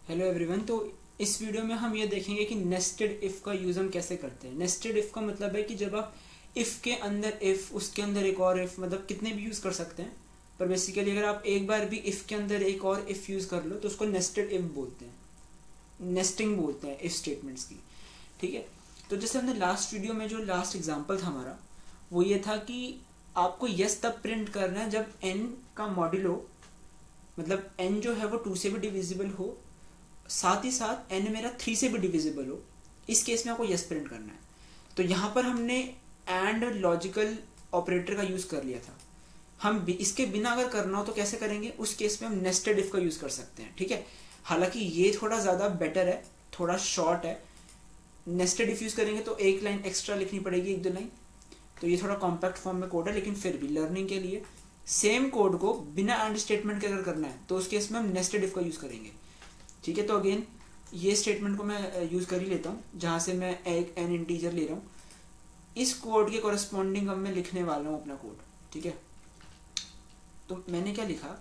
Hello everyone. तो इस video में हम ये देखेंगे कि नेस्टेड इफ़ का यूज़ हम कैसे करते हैं। नेस्टेड इफ़ का मतलब है कि जब आप इफ़ के अंदर इफ़, उसके अंदर एक और इफ़, मतलब कितने भी यूज़ कर सकते हैं, पर बेसिकली अगर आप एक बार भी इफ़ के अंदर एक और इफ़ यूज़ कर लो तो उसको नेस्टेड इफ़ बोलते हैं, नेस्टिंग बोलते हैं इफ़ स्टेटमेंट्स की। ठीक है। तो जैसे हमने लास्ट वीडियो में जो लास्ट एग्जाम्पल था हमारा, वो ये था कि आपको यस तब प्रिंट करना है जब एन का मॉड्यूलो, मतलब एन जो है वो 2 से भी डिविजिबल हो, साथ ही साथ एन मेरा 3 से भी डिविजिबल हो। इस केस में आपको यस प्रिंट करना है। तो यहाँ पर हमने एंड लॉजिकल ऑपरेटर का यूज़ कर लिया था। हम इसके बिना अगर करना हो तो कैसे करेंगे, उस केस में हम नेस्टेड इफ का यूज़ कर सकते हैं। ठीक है। हालांकि ये थोड़ा ज़्यादा बेटर है, थोड़ा शॉर्ट है। नेस्टेड इफ यूज़ करेंगे तो एक लाइन एक्स्ट्रा लिखनी पड़ेगी, एक दो लाइन, तो ये थोड़ा कॉम्पैक्ट फॉर्म में कोड है, लेकिन फिर भी लर्निंग के लिए सेम कोड को बिना एंड स्टेटमेंट के अगर करना है तो उस केस में हम नेस्टेड इफ का यूज़ करेंगे। ठीक है। तो अगेन ये स्टेटमेंट को मैं यूज़ कर ही लेता हूँ, जहाँ से मैं एक एन इंटीजर ले रहा हूँ। इस कोड के कॉरस्पॉन्डिंग अब मैं लिखने वाला हूँ अपना कोड। ठीक है। तो मैंने क्या लिखा,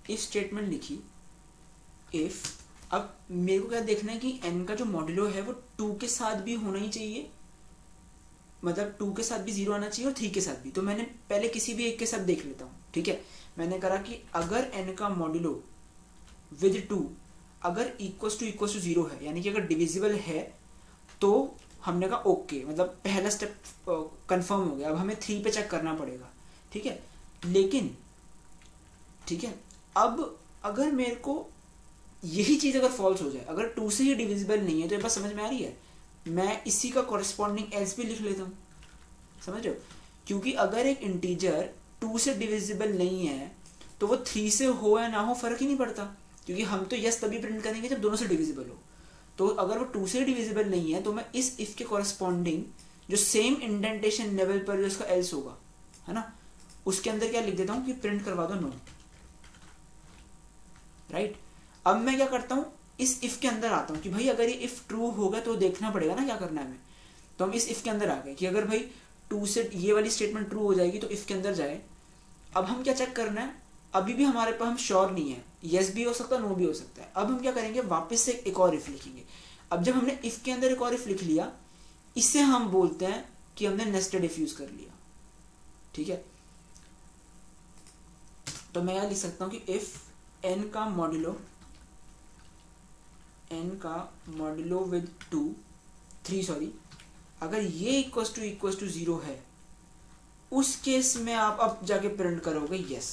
इफ स्टेटमेंट लिखी, इफ। अब मेरे को क्या देखना है कि एन का जो मॉड्यूलो है वो 2 के साथ भी होना ही चाहिए, मतलब 2 के साथ भी 0 आना चाहिए और 3 के साथ भी। तो मैंने पहले किसी भी एक के साथ देख लेता हूँ। ठीक है। मैंने करा कि अगर एन का मॉड्यूलो विद 2 अगर इक्वल टू 0 है, यानी कि अगर डिविजिबल है, तो हमने कहा ओके, मतलब पहला स्टेप कंफर्म हो गया। अब हमें 3 पे चेक करना पड़ेगा। ठीक है। लेकिन ठीक है, अब अगर मेरे को यही चीज़ अगर फॉल्स हो जाए, अगर 2 से ही डिविजिबल नहीं है, तो ये बात समझ में आ रही है, मैं इसी का कॉरस्पॉन्डिंग एल्स भी लिख लेता हूँ। समझ रहे हो? क्योंकि अगर एक इंटीजर 2 से डिविजिबल नहीं है तो वो 3 से हो या ना हो फर्क ही नहीं पड़ता, क्योंकि हम तो यस तभी प्रिंट करेंगे जब दोनों से डिविजिबल हो। तो अगर वो 2 से डिविजिबल नहीं है तो मैं इस इफ के कॉरस्पॉन्डिंग जो सेम इंडेंटेशन लेवल पर जो उसका एल्स होगा, है ना, उसके अंदर क्या लिख देता हूँ कि प्रिंट करवा दो नो। राइट। अब मैं क्या करता हूँ, इस इफ के अंदर आता हूँ कि भाई अगर ये इफ ट्रू होगा तो देखना पड़ेगा ना क्या करना है हमें। तो हम इस इफ के अंदर आ गए कि अगर भाई 2 से ये वाली स्टेटमेंट ट्रू हो जाएगी तो इफ के अंदर जाए। अब हम क्या चेक करना है, अभी भी हमारे पास हम श्योर नहीं है, यस भी हो सकता है, नो भी हो सकता है। अब हम क्या करेंगे, वापस से एक और इफ लिखेंगे। अब जब हमने इफ के अंदर एक और इफ लिख लिया, इससे हम बोलते हैं कि हमने नेस्टेड इफ यूज कर लिया। ठीक है। तो मैं यहां लिख सकता हूं कि इफ एन का मॉड्यूलो विद 3 सॉरी, अगर ये इक्वल टू 0 है, उस केस में आप अब जाके प्रिंट करोगे यस।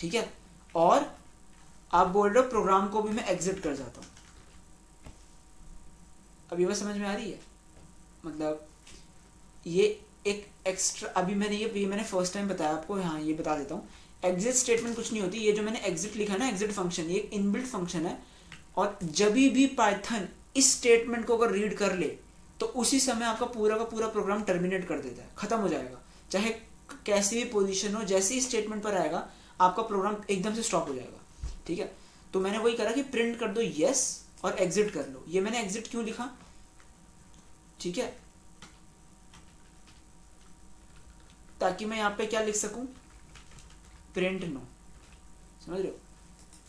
ठीक है। और आप बोल रहे हो प्रोग्राम को भी मैं एग्जिट कर जाता हूं। अब ये बात समझ में आ रही है? मतलब ये एक एक्स्ट्रा, अभी मैंने फर्स्ट टाइम बताया आपको, हाँ ये बता देता हूँ। एग्जिट स्टेटमेंट कुछ नहीं होती, ये जो मैंने एग्जिट लिखा है ना, एग्जिट फंक्शन, ये एक इनबिल्ट फंक्शन है। और जब भी पाइथन इस स्टेटमेंट को अगर रीड कर ले तो उसी समय आपका पूरा का पूरा प्रोग्राम टर्मिनेट कर देता है, खत्म हो जाएगा। चाहे कैसी भी पोजीशन हो, जैसे ही स्टेटमेंट पर आएगा आपका प्रोग्राम एकदम से स्टॉप हो जाएगा। ठीक है। तो मैंने वही करा कि प्रिंट कर दो यस और एग्जिट कर लो। ये मैंने एग्जिट क्यों लिखा, ठीक है, ताकि मैं यहाँ पे क्या लिख सकूं, प्रिंट नो। समझ रहे हो?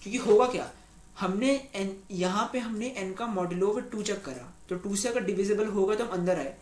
क्योंकि होगा क्या, हमने एन, यहाँ पे हमने एन का मॉड्यूलो विद 2 चेक करा, तो 2 से अगर डिविजिबल होगा तो हम अंदर आए।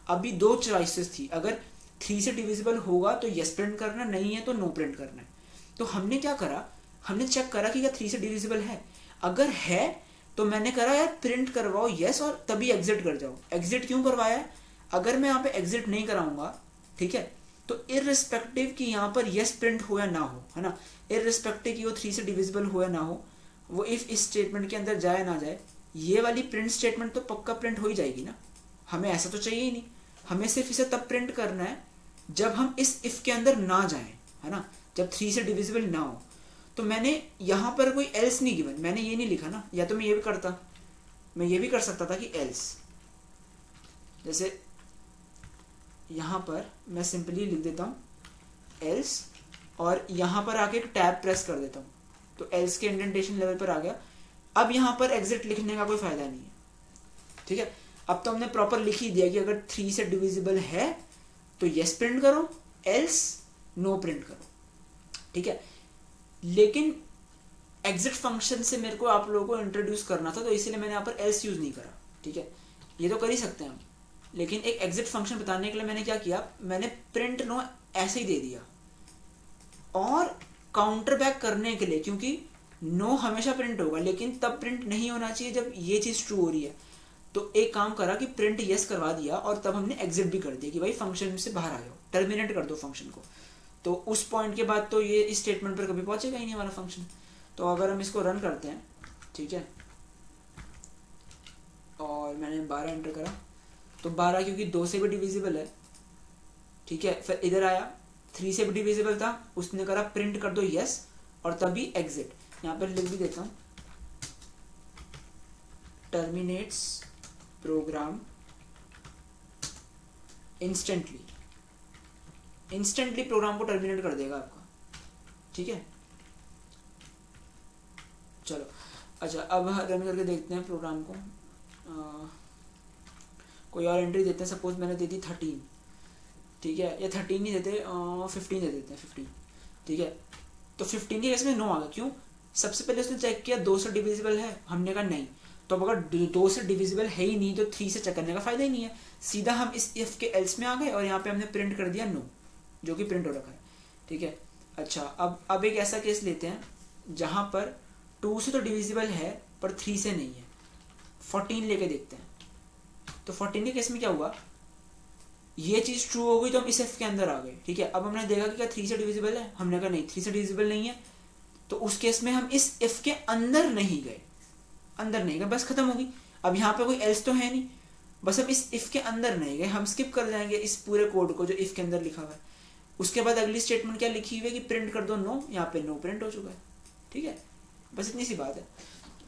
अभी 2 चॉइसेस थी, अगर 3 से डिविजिबल होगा तो यस प्रिंट करना, नहीं है तो नो प्रिंट करना है। तो हमने क्या करा, हमने चेक करा कि क्या 3 से डिविजिबल है। अगर है तो मैंने करा यार प्रिंट करवाओ यस और तभी एग्जिट कर जाओ। एग्जिट क्यों करवाया है, अगर मैं यहाँ पे एग्जिट नहीं कराऊंगा, ठीक है, तो इररिस्पेक्टिव कि यहाँ पर यस प्रिंट हो या ना हो, है ना, इररिस्पेक्टिव कि वो 3 से डिविजिबल हो या ना हो, वो इफ इस स्टेटमेंट के अंदर जाए ना जाए, ये वाली प्रिंट स्टेटमेंट तो पक्का प्रिंट हो ही जाएगी ना। हमें ऐसा तो चाहिए ही नहीं, हमें सिर्फ इसे तब प्रिंट करना है जब हम इस इफ के अंदर ना जाएं, है ना, जब 3 से डिविजिबल ना हो। तो मैंने यहाँ पर कोई एल्स नहीं गिवन, मैंने ये नहीं लिखा ना, या तो मैं ये भी करता, मैं ये भी कर सकता था कि एल्स, जैसे यहाँ पर मैं सिंपली लिख देता हूँ एल्स और यहाँ पर आके एक टैब प्रेस कर देता हूँ, तो एल्स के इंडेंटेशन लेवल पर आ गया। अब यहाँ पर एग्जिट लिखने का कोई फायदा नहीं है। ठीक है। अब तो हमने प्रॉपर लिख ही दिया कि अगर 3 से डिविजिबल है तो यस प्रिंट करो, एल्स नो प्रिंट करो। ठीक है। लेकिन एग्जिट फंक्शन से मेरे को आप लोगों को इंट्रोड्यूस करना था, तो इसीलिए मैंने यहाँ पर एल्स यूज़ नहीं करा, ठीक है। ये तो कर ही सकते हैं हम, लेकिन एक एग्जिट फंक्शन बताने के लिए मैंने क्या किया, मैंने प्रिंट नो ऐसे ही दे दिया। और काउंटर बैक करने के लिए, क्योंकि नो हमेशा प्रिंट होगा लेकिन तब प्रिंट नहीं होना चाहिए जब ये चीज़ ट्रू हो रही है, तो एक काम करा कि प्रिंट यस करवा दिया और तब हमने एग्जिट भी कर दिया कि भाई फंक्शन से बाहर आ जाओ, टर्मिनेट कर दो फंक्शन को। तो उस पॉइंट के बाद तो ये इस स्टेटमेंट पर कभी पहुंचेगा ही नहीं हमारा फंक्शन। तो अगर हम इसको रन करते हैं, ठीक है, और मैंने 12 एंटर करा, तो 12 क्योंकि 2 से भी डिविजिबल है, ठीक है। फिर इधर आया 3 से भी डिविजिबल था, उसने करा प्रिंट कर दो यस और तभी एग्जिट। यहाँ पर लिख भी देता हूँ, terminates program instantly, instantly program को टर्मिनेट कर देगा आपका, ठीक है। चलो अच्छा, अब रन करके देखते हैं प्रोग्राम को। कोई और एंट्री देते हैं, सपोज मैंने दे दी 13, ठीक है, या 13 नहीं देते, 15 दे देते हैं, 15, ठीक है। तो 15 के केस में नो आ गया, क्यों? सबसे पहले उसने चेक किया 2 से डिविजिबल है, हमने कहा नहीं। तो अब अगर 2 से डिविजिबल है ही नहीं तो 3 से चेक करने का फायदा ही नहीं है। सीधा हम इस इफ के एल्स में आ गए और यहाँ पे हमने प्रिंट कर दिया नो, जो कि प्रिंट हो रखा है, ठीक है। अच्छा, अब एक ऐसा केस लेते हैं जहाँ पर 2 से तो डिविजिबल है पर 3 से नहीं है, 14 लेके देखते हैं। तो 14 के केस में क्या हुआ, ये चीज़ ट्रू हो गई तो हम इस एफ के अंदर आ गए, ठीक है। अब हमने देखा कि क्या 3 से डिविजिबल है, हमने कहा नहीं 3 से डिविजिबल नहीं है, तो उस केस में हम इस एफ के अंदर नहीं गए, अंदर नहीं गए, बस खत्म होगी। अब यहाँ पे कोई एल्स तो है नहीं, बस हम इस इफ के अंदर नहीं गए, हम स्किप कर जाएंगे इस पूरे कोड को जो इफ के अंदर लिखा हुआ है। उसके बाद अगली स्टेटमेंट क्या लिखी हुई है कि प्रिंट कर दो नो, यहाँ पे नो प्रिंट हो चुका है, ठीक है। बस इतनी सी बात है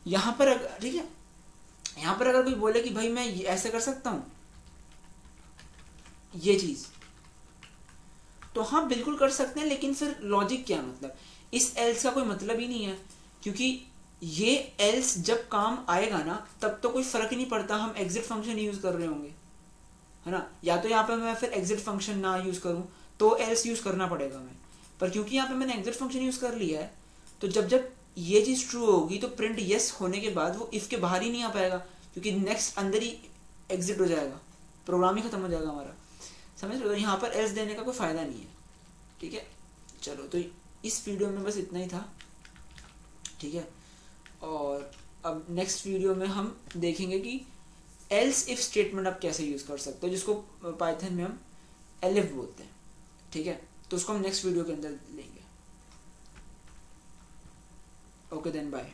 यहाँ पर, ठीक है। यहाँ पर अगर कोई बोले कि भाई मैं ऐसे कर सकता हूँ ये चीज, तो हाँ बिल्कुल कर सकते हैं, लेकिन फिर लॉजिक क्या, मतलब इस एल्स का कोई मतलब ही नहीं है, क्योंकि ये एल्स जब काम आएगा ना तब तो कोई फर्क ही नहीं पड़ता हम एग्जिट फंक्शन यूज कर रहे होंगे, है ना। या तो यहाँ पे मैं फिर एग्जिट फंक्शन ना यूज करूँ तो एल्स यूज करना पड़ेगा मैं, पर क्योंकि यहाँ पे मैंने एग्जिट फंक्शन यूज कर लिया है, तो जब जब ये चीज ट्रू होगी तो प्रिंट यस होने के बाद वो इफ के बाहर ही नहीं आ पाएगा, क्योंकि नेक्स्ट अंदर ही एग्जिट हो जाएगा, प्रोग्राम ही खत्म हो जाएगा हमारा, समझ रहे हो। तो यहाँ पर एल्स देने का कोई फायदा नहीं है, ठीक है। चलो, तो इस वीडियो में बस इतना ही था, ठीक है। और अब नेक्स्ट वीडियो में हम देखेंगे कि एल्स इफ स्टेटमेंट आप कैसे यूज कर सकते हो, जिसको पाइथन में हम एलिफ बोलते हैं, ठीक है। तो उसको हम नेक्स्ट वीडियो के अंदर लेंगे। Okay then, bye.